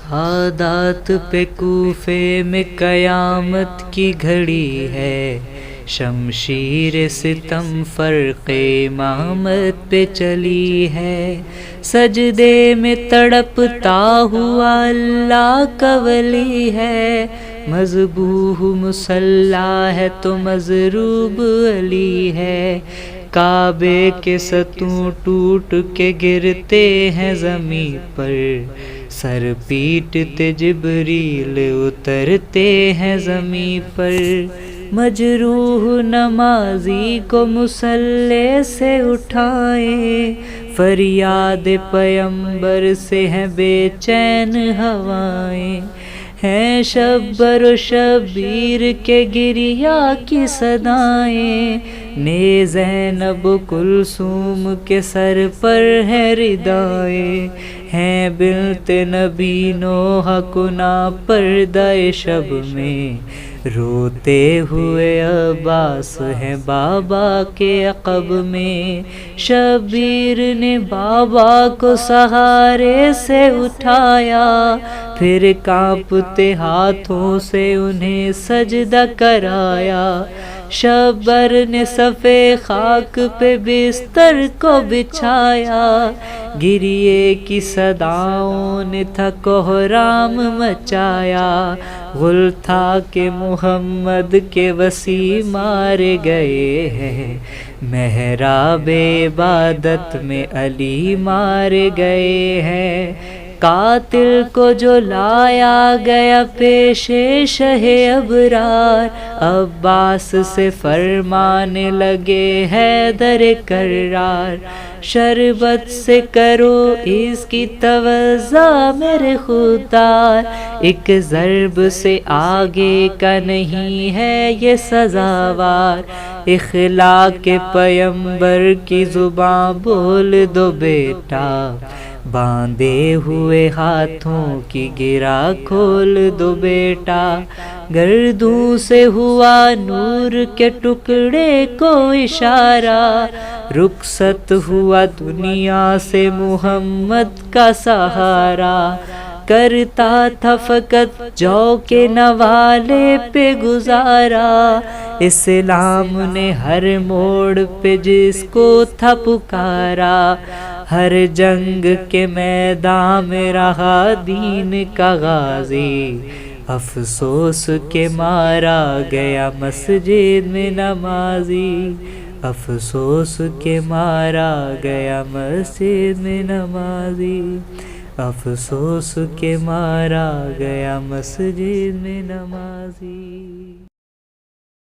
سادات پہ کوفے میں قیامت کی گھڑی ہے، شمشیر ستم فرق امامت پہ چلی ہے، سجدے میں تڑپتا ہوا اللہ کا ولی ہے، مذبوح مصلی ہے تو مضروب علی ہے، کعبے کے ستون ٹوٹ کے گرتے ہیں زمین پر، سر پیٹتے جبریل اترتے ہیں زمین پر، مجروح نمازی کو مصلی سے اٹھائیں، فریاد پیمبر سے ہیں بے چین ہوائیں، ہیں شبر و شبیر کے گریا کی صدائیں، نے زینب کلثوم کے سر پر ہے ردائیں، ہیں بنت نبی نوح کنا پردہ شب میں، روتے ہوئے عباس ہیں بابا کے عقب میں، شبیر نے بابا کو سہارے سے اٹھایا، پھر کانپتے ہاتھوں سے انہیں سجدہ کرایا، شبر نے صفے خاک پہ بستر کو بچھایا، گریے کی صداؤں نے تھا کوہرام مچایا، غل تھا کہ محمد کے وصی مارے گئے ہیں، محراب عبادت میں علی مارے گئے ہیں، قاتل کو جو لایا گیا پیش شہ ابرار، عباس سے فرمانے لگے حیدر کرار، شربت سے کرو اس کی توضع میرے خوددار، ایک ضرب سے آگے کا نہیں ہے یہ سزاوار، اخلاق پیمبر کی زباں بول دو بیٹا، باندھے ہوئے ہاتھوں کی گرہ کھول دو بیٹا، گردوں سے ہوا نور کے ٹکڑے کو اشارہ، رخصت ہوا دنیا سے محمد کا سہارا، کرتا تھا فقط جو کے نوالے پہ گزارا، اسلام نے ہر موڑ پہ جس کو تھا پکارا، ہر جنگ کے میدان میں رہا دین کا غازی، افسوس کے مارا گیا مسجد میں نمازی، افسوس کے مارا گیا مسجد میں نمازی، افسوس کے مارا گیا مسجد میں نمازی۔